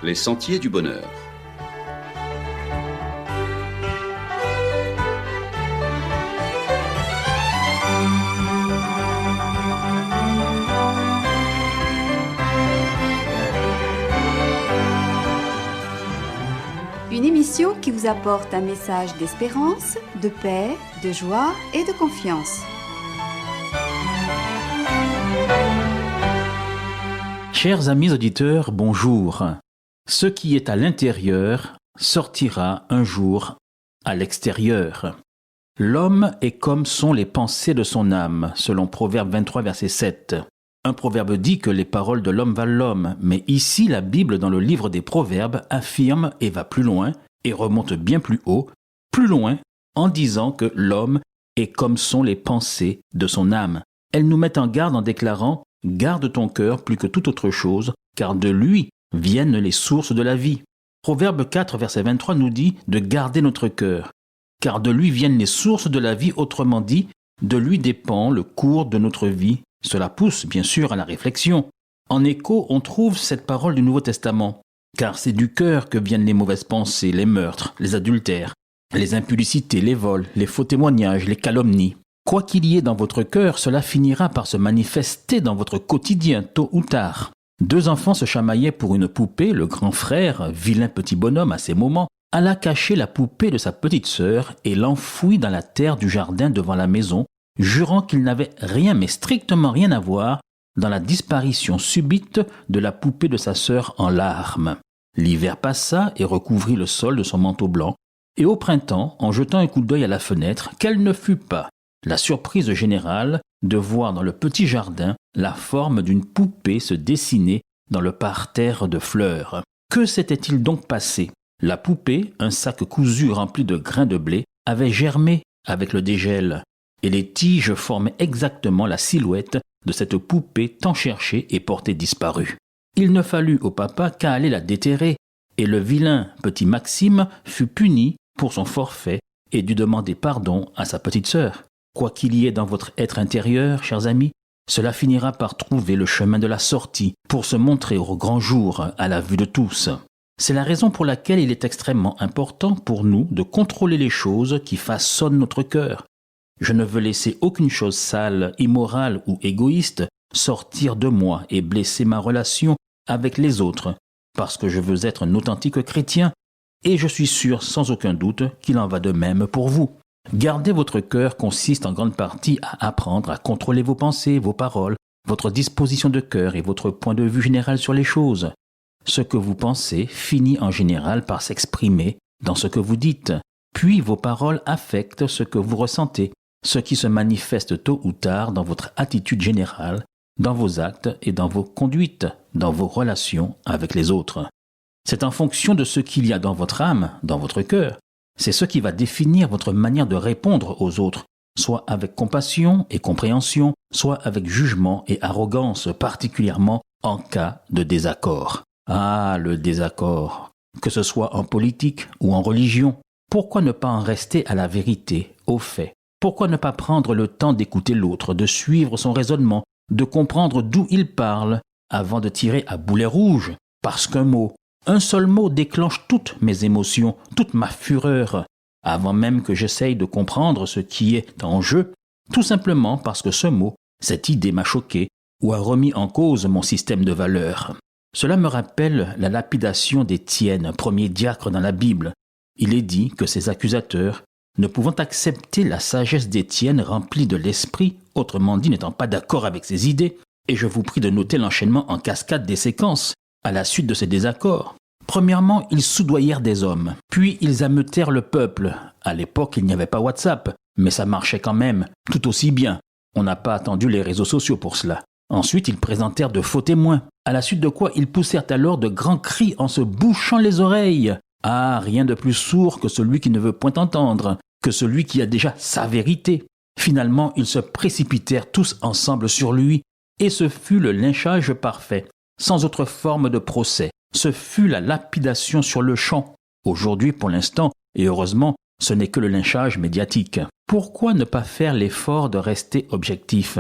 Les sentiers du bonheur. Une émission qui vous apporte un message d'espérance, de paix, de joie et de confiance. Chers amis auditeurs, bonjour. Ce qui est à l'intérieur sortira un jour à l'extérieur. L'homme est comme sont les pensées de son âme, selon Proverbe 23, verset 7. Un proverbe dit que les paroles de l'homme valent l'homme, mais ici la Bible dans le livre des Proverbes affirme et va plus loin, et remonte bien plus haut, plus loin, en disant que l'homme est comme sont les pensées de son âme. Elle nous met en garde en déclarant « Garde ton cœur plus que toute autre chose, car de lui viennent les sources de la vie ». Proverbe 4, verset 23 nous dit de garder notre cœur, car de lui viennent les sources de la vie, autrement dit, de lui dépend le cours de notre vie. Cela pousse bien sûr à la réflexion. En écho, on trouve cette parole du Nouveau Testament. Car c'est du cœur que viennent les mauvaises pensées, les meurtres, les adultères, les impudicités, les vols, les faux témoignages, les calomnies. Quoi qu'il y ait dans votre cœur, cela finira par se manifester dans votre quotidien, tôt ou tard. Deux enfants se chamaillaient pour une poupée. Le grand frère, vilain petit bonhomme à ces moments, alla cacher la poupée de sa petite sœur et l'enfouit dans la terre du jardin devant la maison, jurant qu'il n'avait rien, mais strictement rien à voir, dans la disparition subite de la poupée de sa sœur en larmes. L'hiver passa et recouvrit le sol de son manteau blanc, et au printemps, en jetant un coup d'œil à la fenêtre, quelle ne fut pas la surprise générale de voir dans le petit jardin la forme d'une poupée se dessiner dans le parterre de fleurs. Que s'était-il donc passé? La poupée, un sac cousu rempli de grains de blé, avait germé avec le dégel. Et les tiges formaient exactement la silhouette de cette poupée tant cherchée et portée disparue. Il ne fallut au papa qu'à aller la déterrer, et le vilain petit Maxime fut puni pour son forfait et dut demander pardon à sa petite sœur. Quoi qu'il y ait dans votre être intérieur, chers amis, cela finira par trouver le chemin de la sortie pour se montrer au grand jour à la vue de tous. C'est la raison pour laquelle il est extrêmement important pour nous de contrôler les choses qui façonnent notre cœur. Je ne veux laisser aucune chose sale, immorale ou égoïste sortir de moi et blesser ma relation avec les autres, parce que je veux être un authentique chrétien, et je suis sûr sans aucun doute qu'il en va de même pour vous. Garder votre cœur consiste en grande partie à apprendre à contrôler vos pensées, vos paroles, votre disposition de cœur et votre point de vue général sur les choses. Ce que vous pensez finit en général par s'exprimer dans ce que vous dites, puis vos paroles affectent ce que vous ressentez, ce qui se manifeste tôt ou tard dans votre attitude générale, dans vos actes et dans vos conduites, dans vos relations avec les autres. C'est en fonction de ce qu'il y a dans votre âme, dans votre cœur. C'est ce qui va définir votre manière de répondre aux autres, soit avec compassion et compréhension, soit avec jugement et arrogance, particulièrement en cas de désaccord. Ah, le désaccord, que ce soit en politique ou en religion. Pourquoi ne pas en rester à la vérité, aux faits? Pourquoi ne pas prendre le temps d'écouter l'autre, de suivre son raisonnement, de comprendre d'où il parle, avant de tirer à boulet rouge? Parce un seul mot déclenche toutes mes émotions, toute ma fureur, avant même que j'essaye de comprendre ce qui est en jeu, tout simplement parce que ce mot, cette idée m'a choqué ou a remis en cause mon système de valeurs. Cela me rappelle la lapidation d'Étienne, premier diacre dans la Bible. Il est dit que ses accusateurs, ne pouvant accepter la sagesse d'Étienne remplie de l'esprit, autrement dit n'étant pas d'accord avec ses idées, et je vous prie de noter l'enchaînement en cascade des séquences, à la suite de ces désaccords. Premièrement, ils soudoyèrent des hommes, puis ils ameutèrent le peuple. À l'époque, il n'y avait pas WhatsApp, mais ça marchait quand même, tout aussi bien. On n'a pas attendu les réseaux sociaux pour cela. Ensuite, ils présentèrent de faux témoins, à la suite de quoi ils poussèrent alors de grands cris en se bouchant les oreilles. Ah, rien de plus sourd que celui qui ne veut point entendre, que celui qui a déjà sa vérité. Finalement, ils se précipitèrent tous ensemble sur lui, et ce fut le lynchage parfait, sans autre forme de procès. Ce fut la lapidation sur le champ. Aujourd'hui, pour l'instant, et heureusement, ce n'est que le lynchage médiatique. Pourquoi ne pas faire l'effort de rester objectif?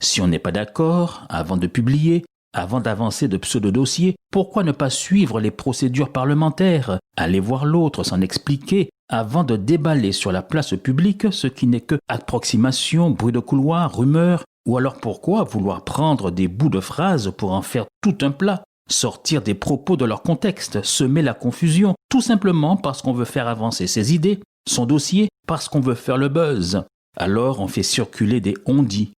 Si on n'est pas d'accord, avant de publier, Avant d'avancer de pseudo-dossiers, pourquoi ne pas suivre les procédures parlementaires, aller voir l'autre, s'en expliquer, avant de déballer sur la place publique ce qui n'est que approximation, bruit de couloir, rumeur, ou alors pourquoi vouloir prendre des bouts de phrases pour en faire tout un plat, sortir des propos de leur contexte, semer la confusion, tout simplement parce qu'on veut faire avancer ses idées, son dossier, parce qu'on veut faire le buzz. Alors on fait circuler des on-dit,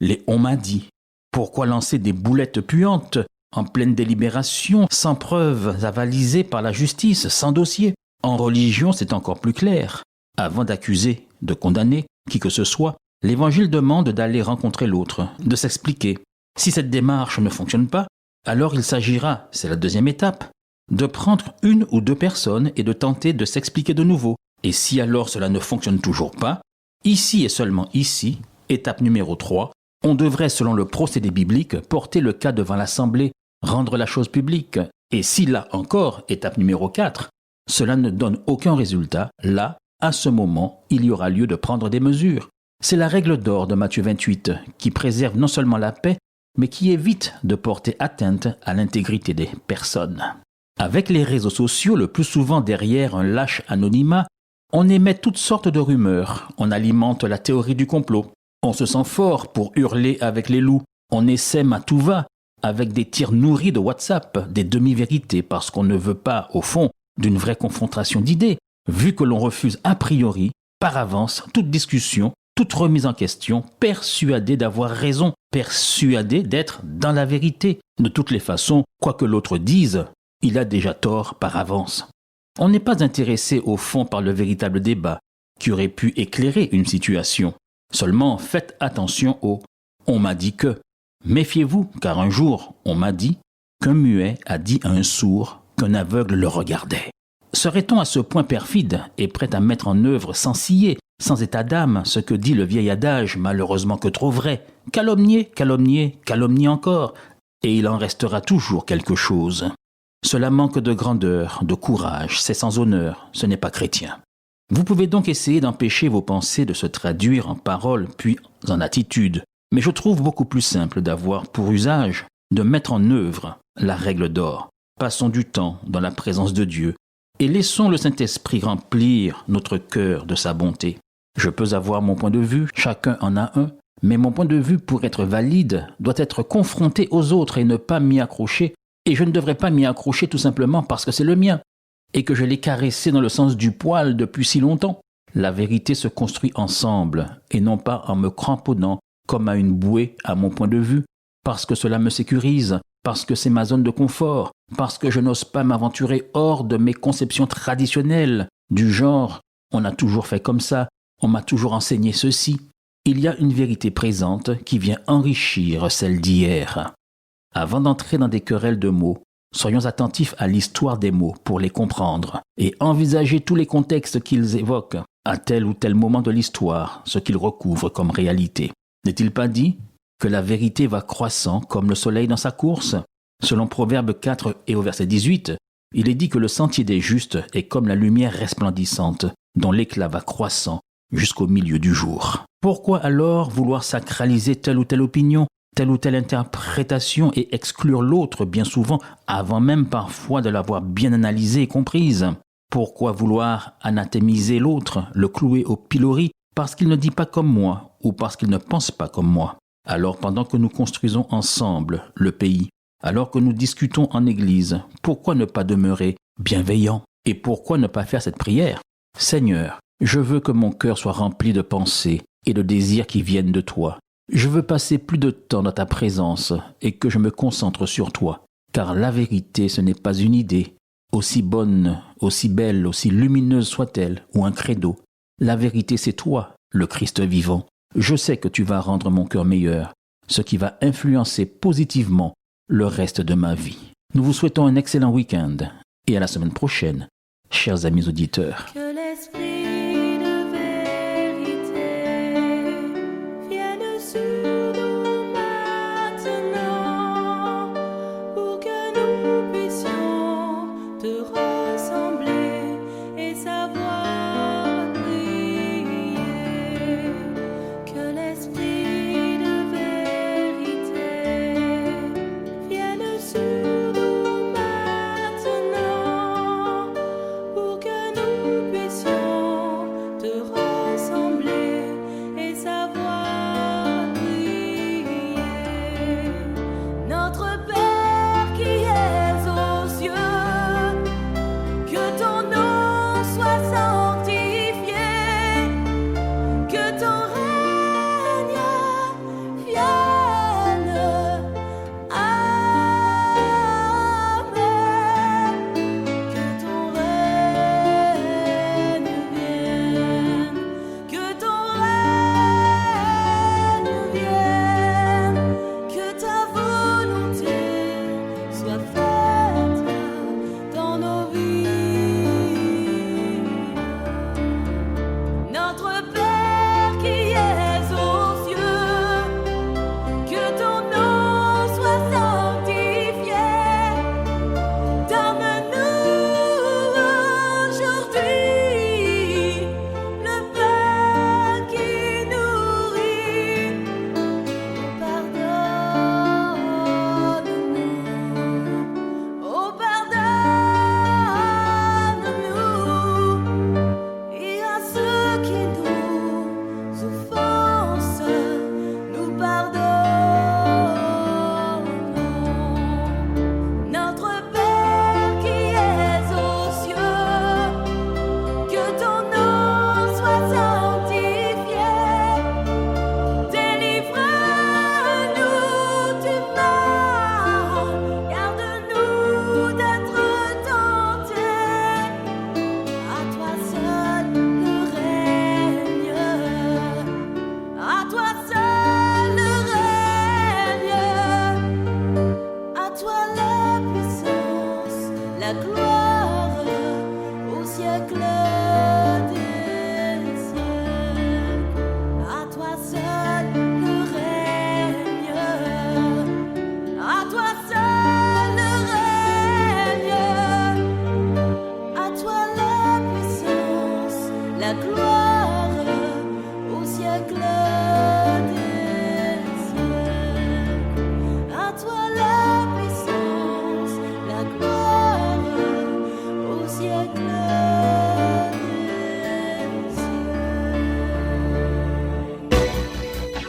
les on m'a dit. Pourquoi lancer des boulettes puantes en pleine délibération, sans preuves avalisées par la justice, sans dossier? En religion, c'est encore plus clair. Avant d'accuser, de condamner qui que ce soit, l'Évangile demande d'aller rencontrer l'autre, de s'expliquer. Si cette démarche ne fonctionne pas, alors il s'agira, c'est la deuxième étape, de prendre une ou deux personnes et de tenter de s'expliquer de nouveau. Et si alors cela ne fonctionne toujours pas, ici et seulement ici, étape numéro 3, on devrait, selon le procédé biblique, porter le cas devant l'Assemblée, rendre la chose publique. Et si là encore, étape numéro 4, cela ne donne aucun résultat, là, à ce moment, il y aura lieu de prendre des mesures. C'est la règle d'or de Matthieu 28, qui préserve non seulement la paix, mais qui évite de porter atteinte à l'intégrité des personnes. Avec les réseaux sociaux, le plus souvent derrière un lâche anonymat, on émet toutes sortes de rumeurs, on alimente la théorie du complot. On se sent fort pour hurler avec les loups. On essaime à tout va avec des tirs nourris de WhatsApp, des demi-vérités parce qu'on ne veut pas, au fond, d'une vraie confrontation d'idées, vu que l'on refuse a priori, par avance, toute discussion, toute remise en question, persuadé d'avoir raison, persuadé d'être dans la vérité. De toutes les façons, quoi que l'autre dise, il a déjà tort par avance. On n'est pas intéressé au fond par le véritable débat qui aurait pu éclairer une situation. Seulement, faites attention au « on m'a dit que ». Méfiez-vous, car un jour, on m'a dit qu'un muet a dit à un sourd qu'un aveugle le regardait. Serait-on à ce point perfide et prêt à mettre en œuvre sans ciller, sans état d'âme, ce que dit le vieil adage, malheureusement que trop vrai, calomnier, calomnier, calomnier encore, et il en restera toujours quelque chose. Cela manque de grandeur, de courage, c'est sans honneur, ce n'est pas chrétien. Vous pouvez donc essayer d'empêcher vos pensées de se traduire en paroles puis en attitudes, mais je trouve beaucoup plus simple d'avoir pour usage de mettre en œuvre la règle d'or. Passons du temps dans la présence de Dieu et laissons le Saint-Esprit remplir notre cœur de sa bonté. Je peux avoir mon point de vue, chacun en a un, mais mon point de vue, pour être valide, doit être confronté aux autres et ne pas m'y accrocher, et je ne devrais pas m'y accrocher tout simplement parce que c'est le mien, et que je l'ai caressé dans le sens du poil depuis si longtemps. La vérité se construit ensemble, et non pas en me cramponnant comme à une bouée à mon point de vue, parce que cela me sécurise, parce que c'est ma zone de confort, parce que je n'ose pas m'aventurer hors de mes conceptions traditionnelles, du genre « on a toujours fait comme ça, on m'a toujours enseigné ceci ». Il y a une vérité présente qui vient enrichir celle d'hier. Avant d'entrer dans des querelles de mots, soyons attentifs à l'histoire des mots pour les comprendre et envisager tous les contextes qu'ils évoquent à tel ou tel moment de l'histoire, ce qu'ils recouvrent comme réalité. N'est-il pas dit que la vérité va croissant comme le soleil dans sa course? Selon Proverbe 4 et au verset 18, il est dit que le sentier des justes est comme la lumière resplendissante dont l'éclat va croissant jusqu'au milieu du jour. Pourquoi alors vouloir sacraliser telle ou telle opinion, telle ou telle interprétation et exclure l'autre bien souvent avant même parfois de l'avoir bien analysée et comprise? Pourquoi vouloir anathémiser l'autre, le clouer au pilori parce qu'il ne dit pas comme moi ou parce qu'il ne pense pas comme moi? Alors pendant que nous construisons ensemble le pays, alors que nous discutons en église, pourquoi ne pas demeurer bienveillant? Et pourquoi ne pas faire cette prière? Seigneur, je veux que mon cœur soit rempli de pensées et de désirs qui viennent de toi. Je veux passer plus de temps dans ta présence et que je me concentre sur toi, car la vérité ce n'est pas une idée, aussi bonne, aussi belle, aussi lumineuse soit-elle, ou un credo. La vérité c'est toi, le Christ vivant. Je sais que tu vas rendre mon cœur meilleur, ce qui va influencer positivement le reste de ma vie. Nous vous souhaitons un excellent week-end et à la semaine prochaine, chers amis auditeurs. Que l'esprit de vérité vienne sur nous maintenant, pour que nous puissions te ressembler et savoir prier. Que l'esprit de vérité vienne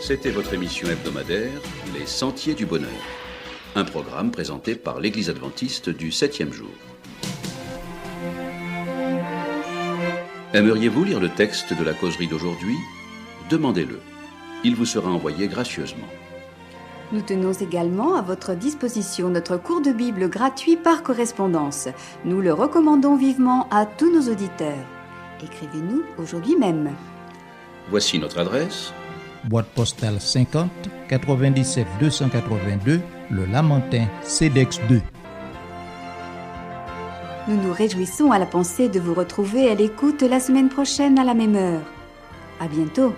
C'était votre émission hebdomadaire, Les Sentiers du Bonheur. Un programme présenté par l'Église adventiste du 7e jour. Aimeriez-vous lire le texte de la causerie d'aujourd'hui ? Demandez-le. Il vous sera envoyé gracieusement. Nous tenons également à votre disposition notre cours de Bible gratuit par correspondance. Nous le recommandons vivement à tous nos auditeurs. Écrivez-nous aujourd'hui même. Voici notre adresse. Boîte postale 50 97 282, Le Lamentin, CEDEX 2. Nous nous réjouissons à la pensée de vous retrouver à l'écoute la semaine prochaine à la même heure. À bientôt.